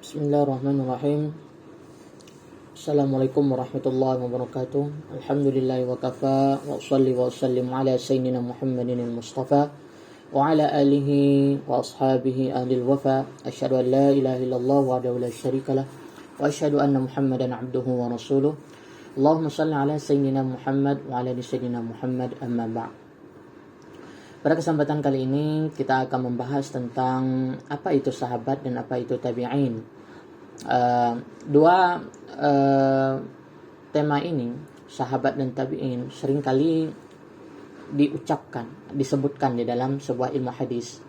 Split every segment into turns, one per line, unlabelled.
Bismillahirrahmanirrahim. Assalamualaikum warahmatullahi wabarakatuh. Alhamdulillahi wa kafa wa usalli wa usallim ala sayyidina Muhammadin al-Mustafa wa ala alihi wa ashabihi ahli al-wafa. Asyhadu an la ilaha illallah wahdahu la syarikalah wa asyhadu anna Muhammadan abduhu wa rasuluh. Allahumma shalli ala sayyidina Muhammad wa ala ali sayyidina Muhammad, amma ba'd. Pada kesempatan kali ini kita akan membahas tentang apa itu sahabat dan apa itu tabi'in. Dua tema ini, sahabat dan tabi'in, seringkali disebutkan di dalam sebuah ilmu hadis.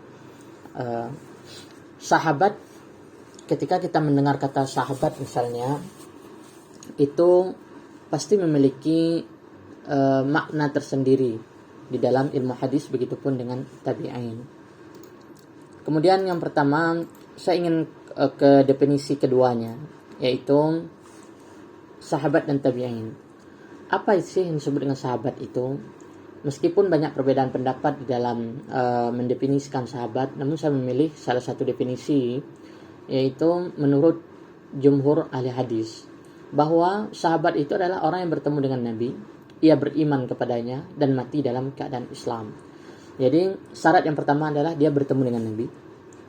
Sahabat, ketika kita mendengar kata sahabat misalnya, itu pasti memiliki makna tersendiri di dalam ilmu hadis, begitupun dengan tabi'in. Kemudian yang pertama, saya ingin ke definisi keduanya, yaitu sahabat dan tabi'in. Apa sih yang disebut dengan sahabat itu? Meskipun banyak perbedaan pendapat di dalam mendefinisikan sahabat, namun saya memilih salah satu definisi, yaitu menurut jumhur ahli hadis, bahwa sahabat itu adalah orang yang bertemu dengan Nabi, ia beriman kepadanya dan mati dalam keadaan Islam. Jadi syarat yang pertama adalah dia bertemu dengan Nabi,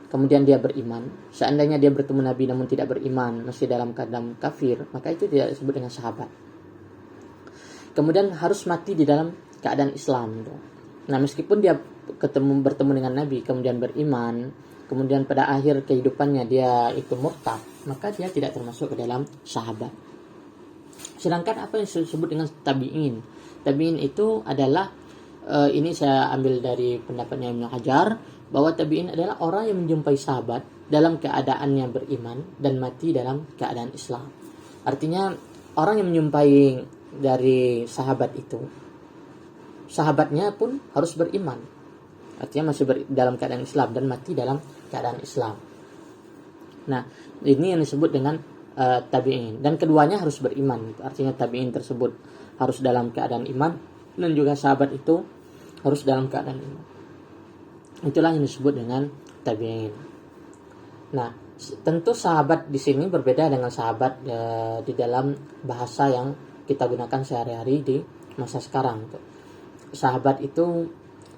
kemudian dia beriman. Seandainya dia bertemu Nabi namun tidak beriman, masih dalam keadaan kafir, maka itu tidak disebut dengan sahabat. Kemudian harus mati di dalam keadaan Islam. Nah, meskipun dia bertemu dengan Nabi, kemudian beriman, kemudian pada akhir kehidupannya dia itu murtad, maka dia tidak termasuk ke dalam sahabat. Sedangkan apa yang disebut dengan tabi'in? Tabi'in itu adalah, ini saya ambil dari pendapatnya Ibnu Hajar, bahwa tabi'in adalah orang yang menjumpai sahabat dalam keadaannya beriman dan mati dalam keadaan Islam. Artinya orang yang menjumpai dari sahabat itu, sahabatnya pun harus beriman. Artinya masih dalam keadaan Islam dan mati dalam keadaan Islam. Nah, ini yang disebut dengan tabi'in. Dan keduanya harus beriman. Artinya tabi'in tersebut harus dalam keadaan iman, dan juga sahabat itu harus dalam keadaan iman. Itulah yang disebut dengan tabi'in. Nah, tentu sahabat di sini berbeda dengan sahabat di dalam bahasa yang kita gunakan sehari-hari di masa sekarang. Sahabat itu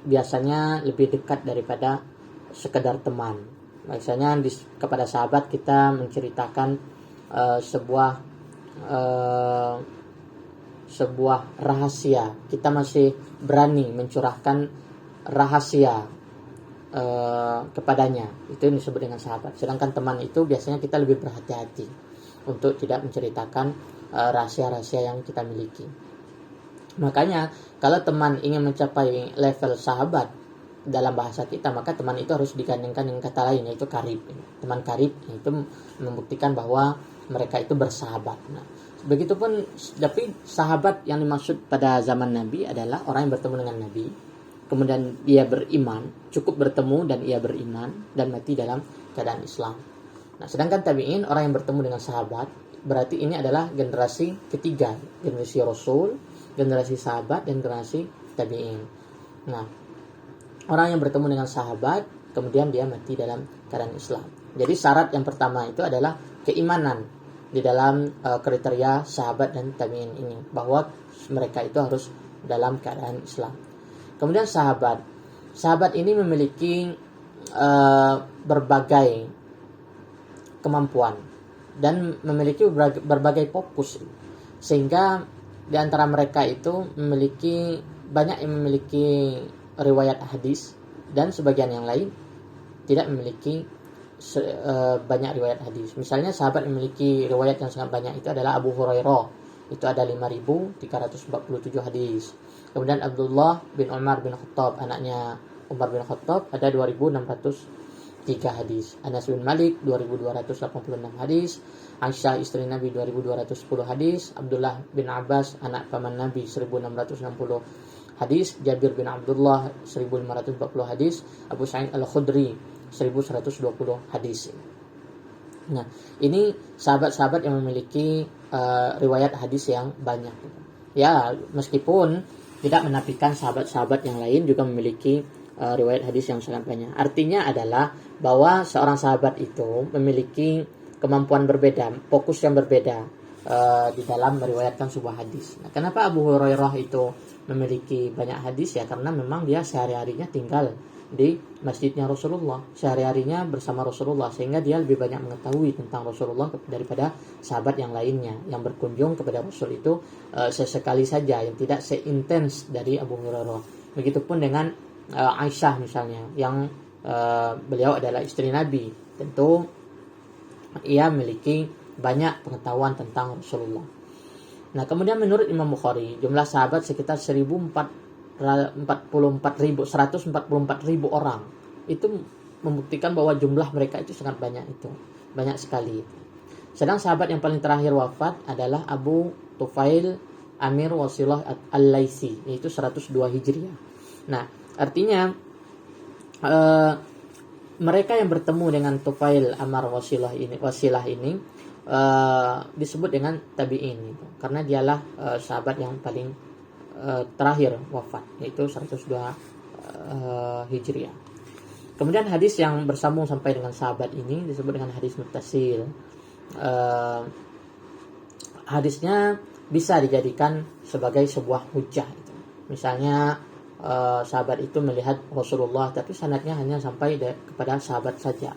biasanya lebih dekat daripada sekedar teman. Biasanya kepada sahabat kita menceritakan sebuah rahasia. Kita masih berani mencurahkan rahasia kepadanya. Itu yang disebut dengan sahabat. Sedangkan teman itu biasanya kita lebih berhati-hati untuk tidak menceritakan rahasia-rahasia yang kita miliki. Makanya kalau teman ingin mencapai level sahabat dalam bahasa kita, maka teman itu harus digandengkan dengan kata lain, yaitu karib. Teman karib itu membuktikan bahwa mereka itu bersahabat. Nah, begitupun, tapi sahabat yang dimaksud pada zaman Nabi adalah orang yang bertemu dengan Nabi, kemudian dia beriman, cukup bertemu dan ia beriman dan mati dalam keadaan Islam. Nah, sedangkan tabi'in, orang yang bertemu dengan sahabat, berarti ini adalah generasi ketiga, generasi Rasul, generasi sahabat, dan generasi tabi'in. Nah, orang yang bertemu dengan sahabat, kemudian dia mati dalam keadaan Islam. Jadi syarat yang pertama itu adalah keimanan di dalam kriteria sahabat dan tabi'in ini, bahwa mereka itu harus dalam keadaan Islam. Kemudian sahabat ini memiliki berbagai kemampuan dan memiliki berbagai fokus, sehingga di antara mereka itu banyak yang memiliki riwayat hadis, dan sebagian yang lain tidak memiliki banyak riwayat hadis. Misalnya sahabat memiliki riwayat yang sangat banyak itu adalah Abu Hurairah, itu ada 5.347 hadis. Kemudian Abdullah bin Umar bin Khattab, anaknya Umar bin Khattab, ada 2.603 hadis. Anas bin Malik 2.286 hadis. Aisyah istri Nabi 2.210 hadis. Abdullah bin Abbas anak paman Nabi 1.660 hadis. Jabir bin Abdullah 1.540 hadis. Abu Sa'id Al-Khudri 1.120 hadis. Nah, ini sahabat-sahabat yang memiliki riwayat hadis yang banyak. Ya, meskipun tidak menafikan sahabat-sahabat yang lain juga memiliki riwayat hadis yang sangat banyak. Artinya adalah bahwa seorang sahabat itu memiliki kemampuan berbeda, fokus yang berbeda di dalam meriwayatkan sebuah hadis. Nah, kenapa Abu Hurairah itu memiliki banyak hadis? Ya karena memang dia sehari-harinya tinggal di masjidnya Rasulullah, sehari-harinya bersama Rasulullah, sehingga dia lebih banyak mengetahui tentang Rasulullah daripada sahabat yang lainnya yang berkunjung kepada Rasul itu sesekali saja, yang tidak seintens dari Abu Hurairah. Begitupun dengan Aisyah misalnya, yang beliau adalah istri Nabi, tentu ia memiliki banyak pengetahuan tentang Rasulullah. Nah, kemudian menurut Imam Bukhari, jumlah sahabat sekitar 144.000 orang. Itu membuktikan bahwa jumlah mereka itu sangat banyak, itu banyak sekali. Sedang sahabat yang paling terakhir wafat adalah Abu Tufail Amir Wasilah Al-Laisi, yaitu 102 Hijriah. Nah, artinya mereka yang bertemu dengan Tufail Amar Wasilah ini disebut dengan tabi'in itu, karena dialah sahabat yang paling terakhir wafat, yaitu 102 Hijriah. Kemudian hadis yang bersambung sampai dengan sahabat ini disebut dengan hadis muttasil. Hadisnya bisa dijadikan sebagai sebuah hujjah itu. Misalnya sahabat itu melihat Rasulullah, tapi sanadnya hanya sampai kepada sahabat saja.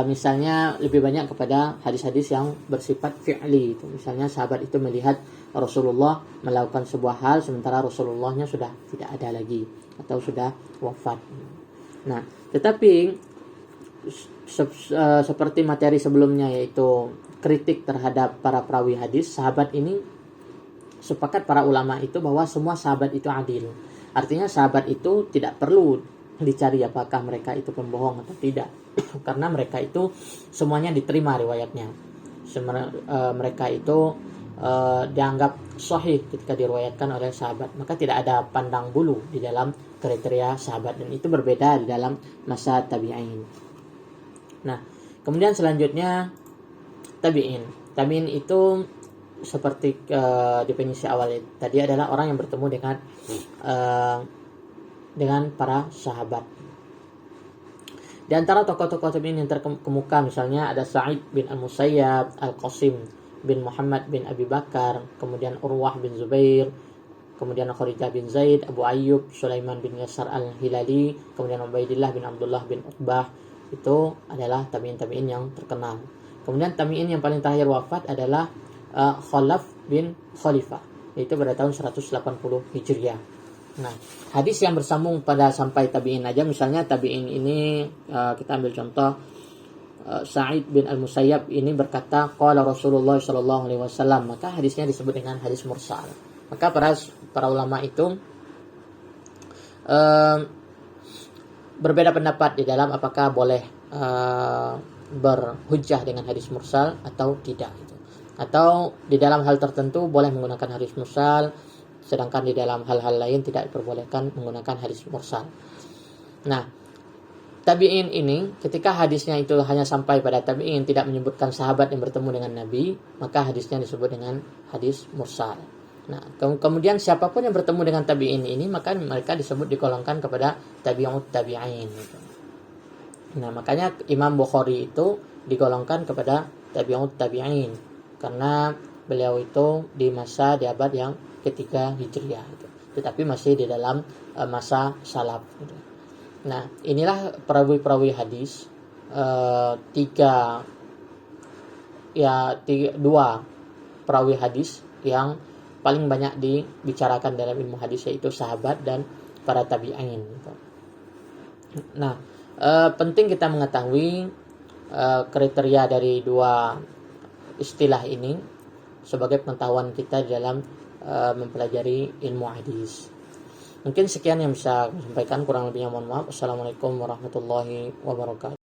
Misalnya lebih banyak kepada hadis-hadis yang bersifat fi'li itu. Misalnya sahabat itu melihat Rasulullah melakukan sebuah hal sementara Rasulullahnya sudah tidak ada lagi atau sudah wafat. Nah, tetapi seperti materi sebelumnya, yaitu kritik terhadap para perawi hadis, sahabat ini sepakat para ulama itu bahwa semua sahabat itu adil. Artinya sahabat itu tidak perlu dicari apakah mereka itu pembohong atau tidak, karena mereka itu semuanya diterima riwayatnya. Mereka itu dianggap sahih ketika diriwayatkan oleh sahabat, maka tidak ada pandang bulu di dalam kriteria sahabat, dan itu berbeda di dalam masa tabi'in. Nah, kemudian selanjutnya tabi'in itu seperti definisi awal tadi adalah orang yang bertemu dengan para sahabat. Di antara tokoh-tokoh tabi'in yang terkemuka misalnya ada Sa'id bin Al-Musayyab, Al-Qasim bin Muhammad bin Abi Bakar, kemudian Urwah bin Zubair, kemudian Kharijah bin Zaid, Abu Ayyub, Sulaiman bin Yasar Al-Hilali, kemudian Ubaidillah bin Abdullah bin Uqbah. Itu adalah tabi'in yang terkenal. Kemudian tabi'in yang paling terakhir wafat adalah Khalaf bin Khalifah, yaitu pada tahun 180 Hijriah. Nah, hadis yang bersambung pada sampai tabi'in aja, misalnya tabi'in ini kita ambil contoh Sa'id bin Al-Musayyab ini berkata qala Rasulullah sallallahu alaihi wasallam, maka hadisnya disebut dengan hadis mursal. Maka para ulama itu berbeda pendapat di dalam apakah boleh berhujjah dengan hadis mursal atau tidak itu. Atau di dalam hal tertentu boleh menggunakan hadis mursal, sedangkan di dalam hal-hal lain tidak diperbolehkan menggunakan hadis mursal. Nah, tabi'in ini ketika hadisnya itu hanya sampai pada tabi'in, tidak menyebutkan sahabat yang bertemu dengan Nabi, maka hadisnya disebut dengan hadis mursal. Nah, kemudian siapapun yang bertemu dengan tabi'in ini, maka mereka disebut digolongkan kepada tabi'ut tabi'in. Nah, makanya Imam Bukhari itu digolongkan kepada tabi'ut tabi'in, karena beliau itu di abad yang ketiga Hijriah itu, tetapi masih di dalam masa salaf gitu. Nah, inilah perawi-perawi hadis, dua perawi hadis yang paling banyak dibicarakan dalam ilmu hadis, yaitu sahabat dan para tabi'in gitu. Nah, penting kita mengetahui kriteria dari dua istilah ini sebagai pengetahuan kita dalam mempelajari ilmu hadis. Mungkin sekian yang bisa saya sampaikan, kurang lebihnya mohon maaf. Assalamualaikum warahmatullahi wabarakatuh.